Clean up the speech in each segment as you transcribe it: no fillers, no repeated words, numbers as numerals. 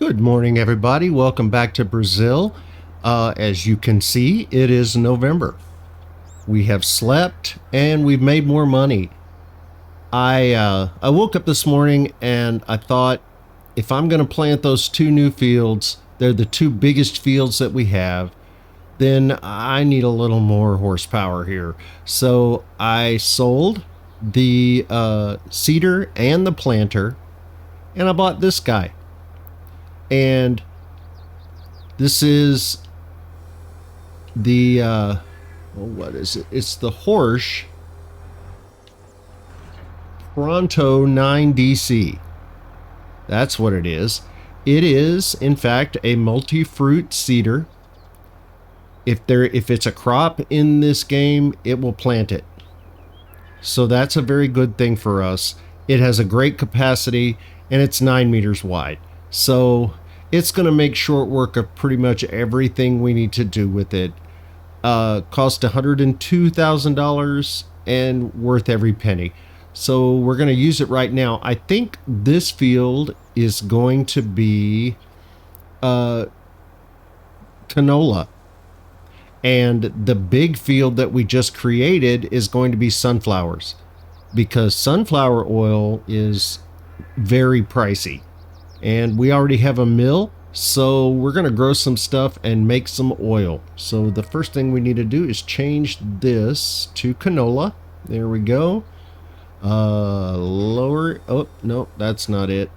Good morning, everybody. Welcome back to Brazil. As you can see, it is November. We have slept and we've made more money. I woke up this morning and I thought, if I'm going to plant those two new fields, they're the two biggest fields that we have, then I need a little more horsepower here. So I sold the seeder and the planter, and I bought this guy. And this is the what is it? It's the Horsch Pronto 9DC. That's what it is. It is, in fact, a multi-fruit seeder. If it's a crop in this game, it will plant it. So that's a very good thing for us. It has a great capacity and it's 9 meters wide. So it's going to make short work of pretty much everything we need to do with it. Cost $102,000 and worth every penny. So we're going to use it right now. I think this field is going to be canola. And the big field that we just created is going to be sunflowers, because sunflower oil is very pricey. And we already have a mill, so we're going to grow some stuff and make some oil. So the first thing we need to do is change this to canola. There we go. Lower. Oh, no, that's not it.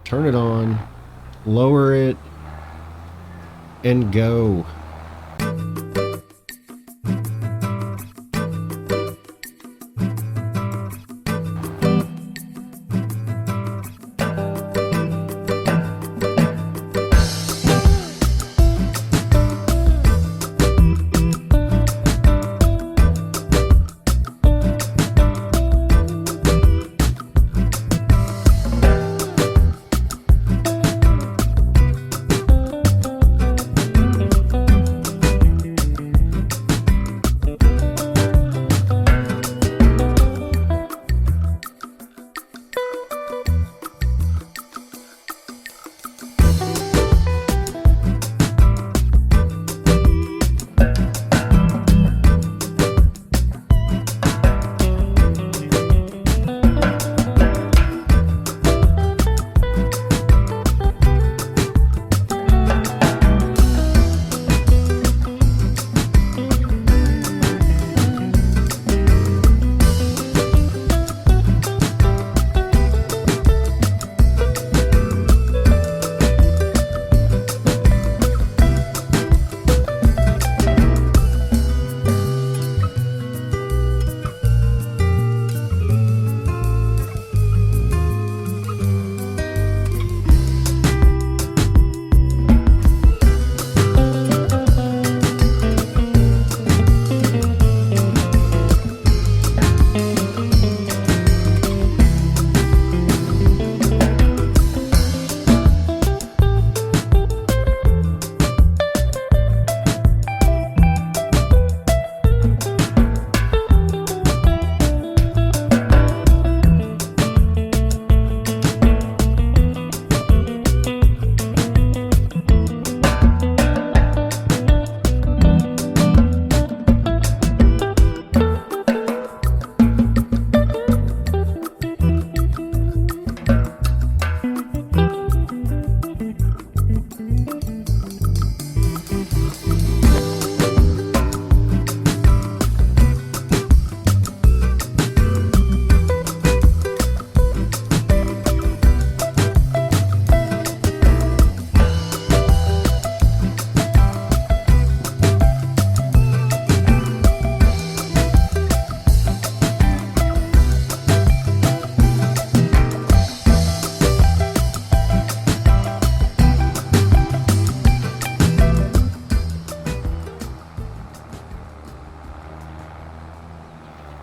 Turn it on. Lower it. And go.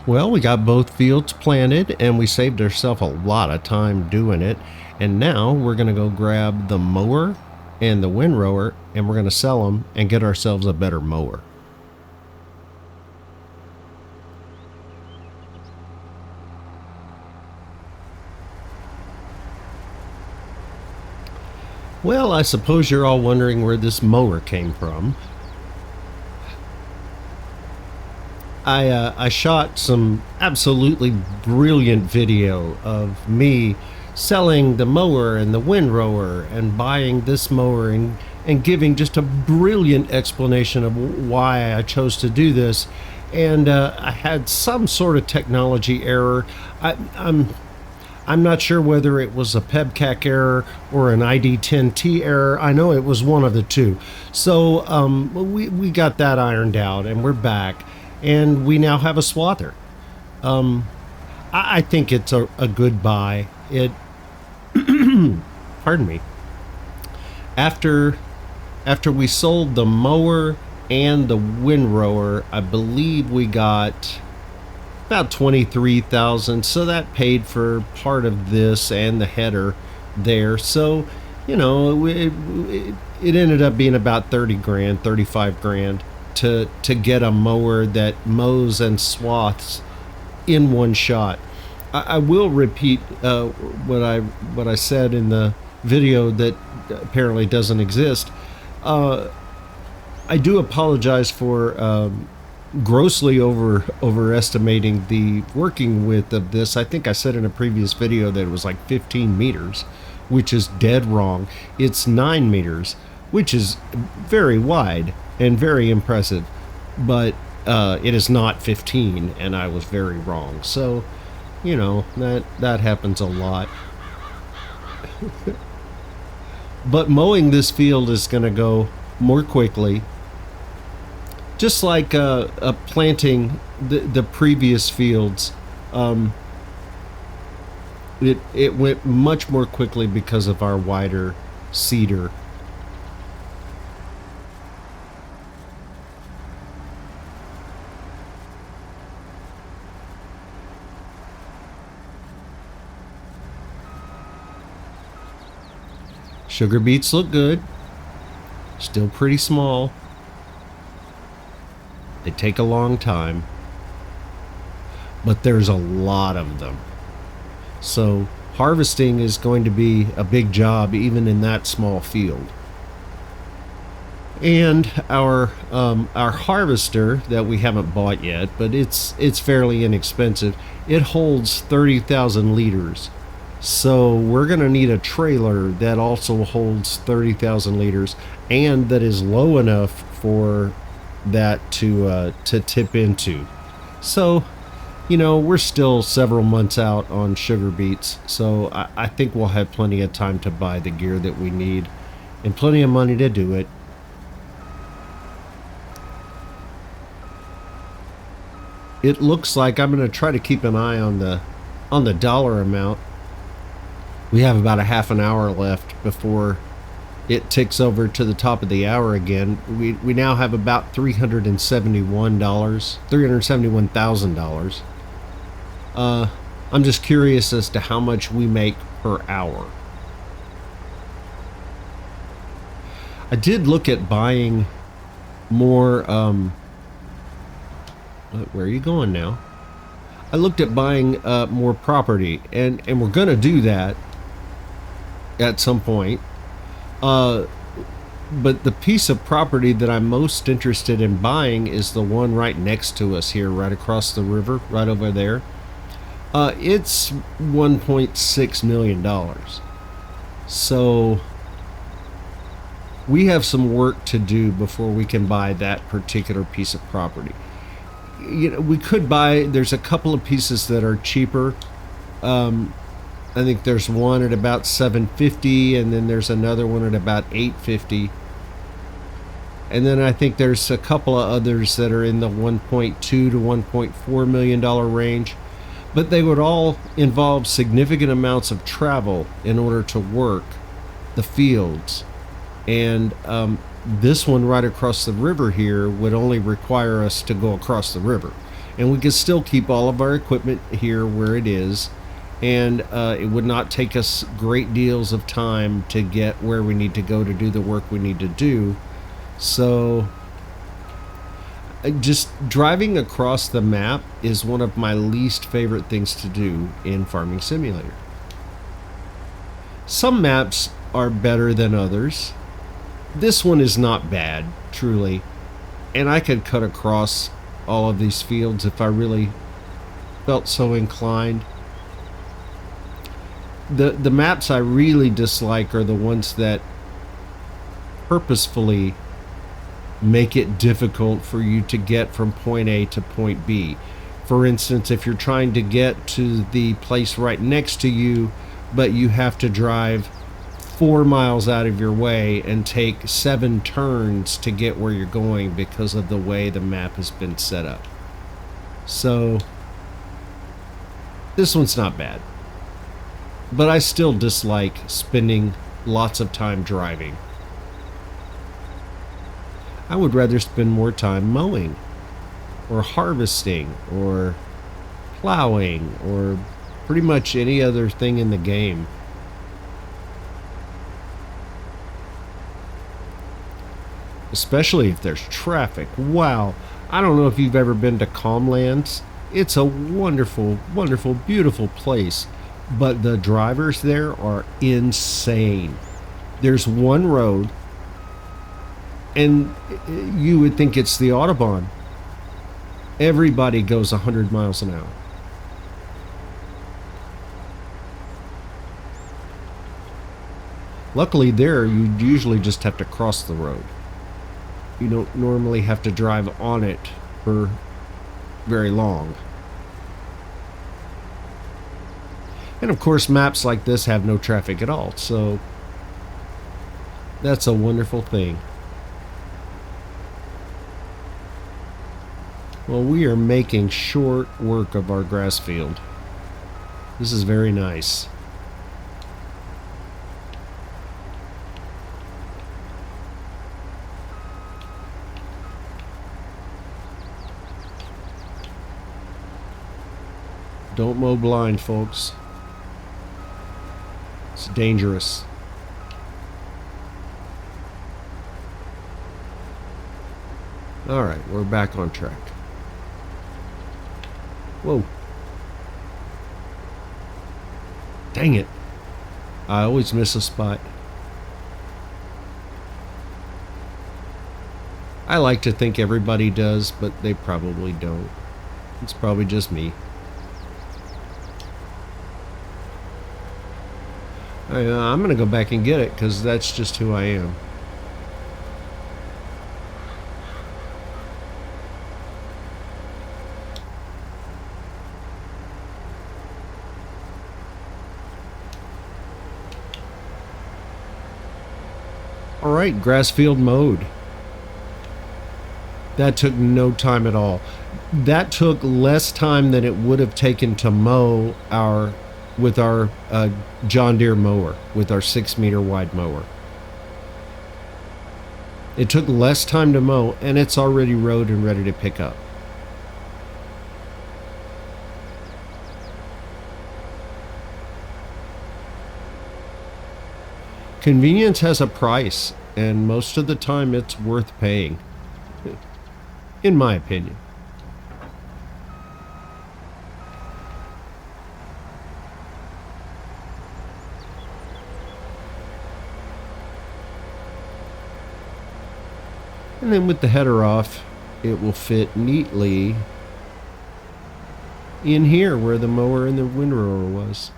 Well, we got both fields planted and we saved ourselves a lot of time doing it. And now we're going to go grab the mower and the windrower and we're going to sell them and get ourselves a better mower. Well, I suppose you're all wondering where this mower came from. I shot some absolutely brilliant video of me selling the mower and the windrower and buying this mower and giving just a brilliant explanation of why I chose to do this. And I had some sort of technology error. I'm not sure whether it was a PEBCAC error or an ID10T error. I know it was one of the two. So we got that ironed out, and we're back, and we now have a swather. I think it's a good buy. It, pardon me. After we sold the mower and the windrower, I believe we got about 23,000, so that paid for part of this and the header there. So it ended up being about 30 grand, 35 grand to get a mower that mows and swaths in one shot. I will repeat what I said in the video that apparently doesn't exist. I do apologize for grossly overestimating the working width of this. I think I said in a previous video that it was like 15 meters, which is dead wrong. It's 9 meters, which is very wide and very impressive, but it is not 15, and I was very wrong. So, that happens a lot. But mowing this field is going to go more quickly. Just like planting the previous fields, it went much more quickly because of our wider seeder. Sugar beets look good. Still pretty small. They take a long time, but there's a lot of them. So harvesting is going to be a big job even in that small field. And our harvester that we haven't bought yet, but it's fairly inexpensive. It holds 30,000 liters. So we're going to need a trailer that also holds 30,000 liters and that is low enough for that to tip into. So, we're still several months out on sugar beets. So I think we'll have plenty of time to buy the gear that we need and plenty of money to do it. It looks like I'm going to try to keep an eye on the dollar amount. We have about a half an hour left before it ticks over to the top of the hour again. We now have about $371,000. I'm just curious as to how much we make per hour. I did look at buying more. Where are you going now? I looked at buying more property, and we're gonna do that at some point. But the piece of property that I'm most interested in buying is the one right next to us here, right across the river, right over there. It's $1.6 million. So we have some work to do before we can buy that particular piece of property. We could buy, there's a couple of pieces that are cheaper. I think there's one at about $750, and then there's another one at about $850. And then I think there's a couple of others that are in the $1.2 to $1.4 million range. But they would all involve significant amounts of travel in order to work the fields. And this one right across the river here would only require us to go across the river. And we could still keep all of our equipment here where it is. And it would not take us great deals of time to get where we need to go to do the work we need to do. So just driving across the map is one of my least favorite things to do in Farming Simulator. Some maps are better than others. This one is not bad, truly. And I could cut across all of these fields if I really felt so inclined. The maps I really dislike are the ones that purposefully make it difficult for you to get from point A to point B. For instance, if you're trying to get to the place right next to you, but you have to drive 4 miles out of your way and take 7 turns to get where you're going because of the way the map has been set up. So, this one's not bad. But I still dislike spending lots of time driving. I would rather spend more time mowing, or harvesting, or plowing, or pretty much any other thing in the game. Especially if there's traffic. Wow. I don't know if you've ever been to Calmlands. It's a wonderful, wonderful, beautiful place. But the drivers there are insane. There's one road, and you would think it's the Autobahn. Everybody goes 100 miles an hour. Luckily there, you usually just have to cross the road. You don't normally have to drive on it for very long. And of course, maps like this have no traffic at all, so that's a wonderful thing. Well, we are making short work of our grass field. This is very nice. Don't mow blind, folks. It's dangerous. All right, we're back on track. Whoa. Dang it. I always miss a spot. I like to think everybody does, but they probably don't. It's probably just me. I'm going to go back and get it because that's just who I am. All right, grass field mowed. That took no time at all. That took less time than it would have taken to mow with our John Deere mower, with our 6-meter wide mower. It took less time to mow, and it's already rowed and ready to pick up. Convenience has a price, and most of the time it's worth paying, in my opinion. And then with the header off, it will fit neatly in here where the mower and the windrower was.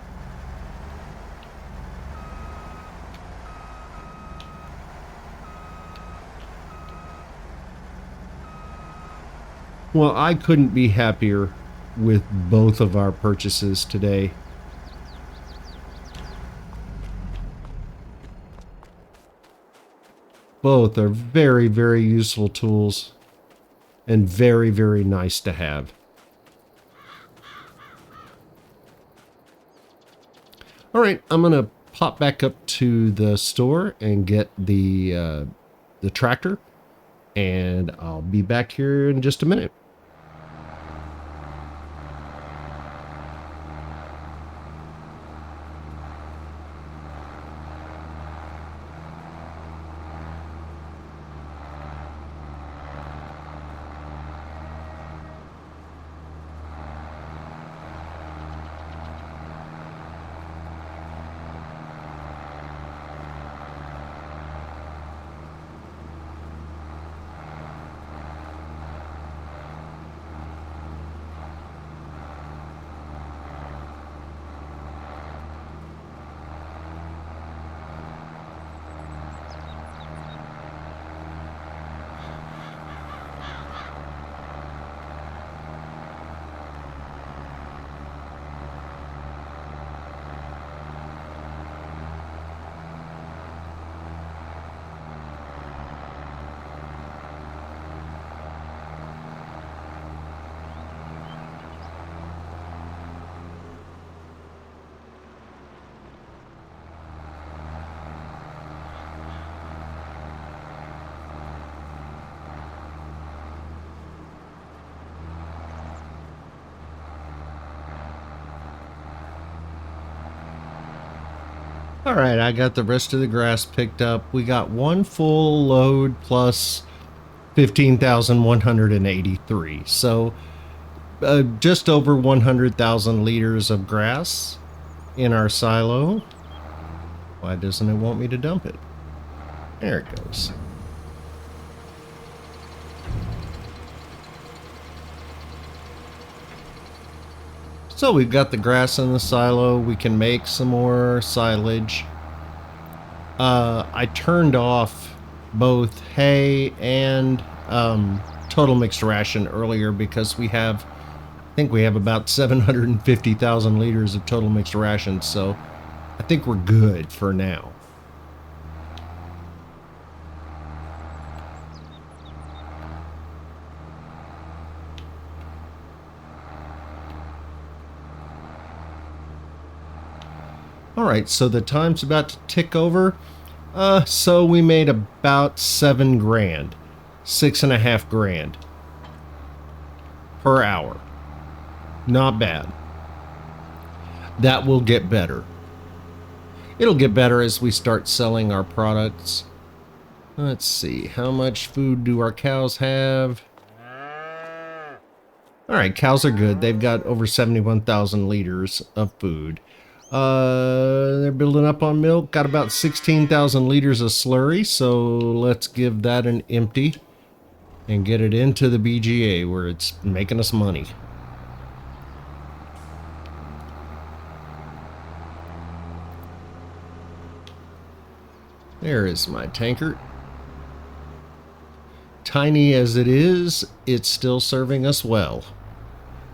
Well, I couldn't be happier with both of our purchases today. Both are very, very useful tools and very, very nice to have. All right, I'm going to pop back up to the store and get the tractor, and I'll be back here in just a minute. All right, I got the rest of the grass picked up. We got one full load plus 15,183. So just over 100,000 liters of grass in our silo. Why doesn't it want me to dump it? There it goes. So we've got the grass in the silo. We can make some more silage. I turned off both hay and total mixed ration earlier because I think we have about 750,000 liters of total mixed ration. So I think we're good for now. All right, so the time's about to tick over. So we made about 7 grand, 6.5 grand per hour. Not bad. That will get better. It'll get better as we start selling our products. Let's see, how much food do our cows have? All right, cows are good. They've got over 71,000 liters of food. They're building up on milk. Got about 16,000 liters of slurry, so let's give that an empty and get it into the BGA where it's making us money. There is my tanker. Tiny as it is, it's still serving us well.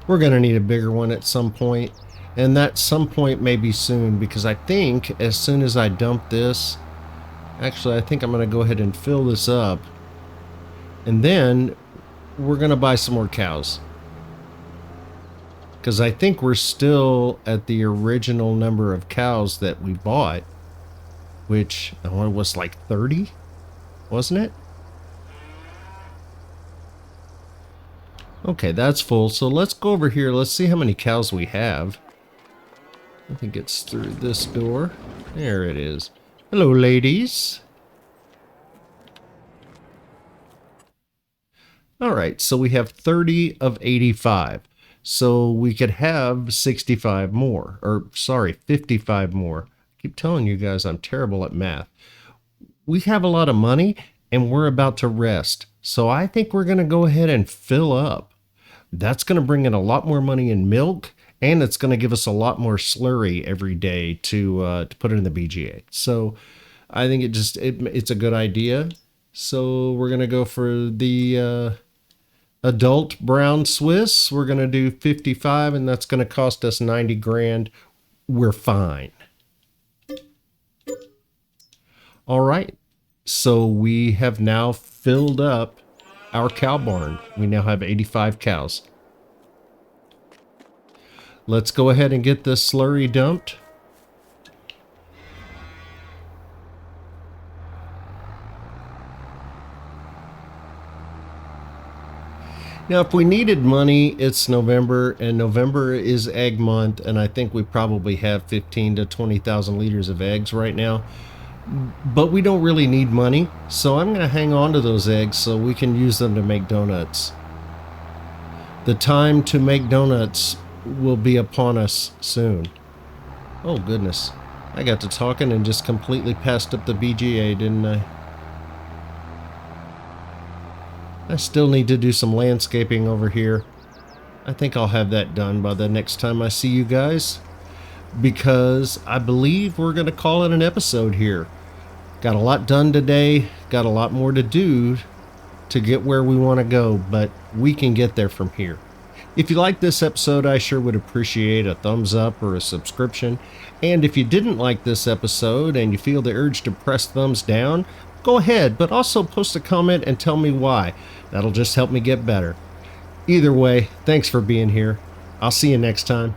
We're going to need a bigger one at some point. And that some point may be soon, because I think as soon as I dump this, actually I think I'm going to go ahead and fill this up. And then we're going to buy some more cows. Because I think we're still at the original number of cows that we bought. Which was like 30, wasn't it? Okay, that's full. So let's go over here. Let's see how many cows we have. I think it's through this door. There it is. Hello, ladies. All right, so we have 30 of 85. So we could have 65 more. Or, sorry, 55 more. I keep telling you guys I'm terrible at math. We have a lot of money, and we're about to rest. So I think we're going to go ahead and fill up. That's going to bring in a lot more money in milk. And it's going to give us a lot more slurry every day to put it in the BGA. So I think it's a good idea. So we're going to go for the adult brown Swiss. We're going to do 55, and that's going to cost us 90 grand. We're fine. All right. So we have now filled up our cow barn. We now have 85 cows. Let's go ahead and get this slurry dumped. Now, if we needed money, it's November, and November is egg month, and I think we probably have 15 to 20,000 liters of eggs right now. But we don't really need money, so I'm going to hang on to those eggs so we can use them to make donuts. The time to make donuts will be upon us soon. Oh goodness, I got to talking and just completely passed up the BGA, didn't I? I still need to do some landscaping over here. I think I'll have that done by the next time I see you guys, because I believe we're going to call it an episode here. Got a lot done today, got a lot more to do to get where we want to go, but we can get there from here. If you like this episode, I sure would appreciate a thumbs up or a subscription. And if you didn't like this episode and you feel the urge to press thumbs down, go ahead, but also post a comment and tell me why. That'll just help me get better. Either way, thanks for being here. I'll see you next time.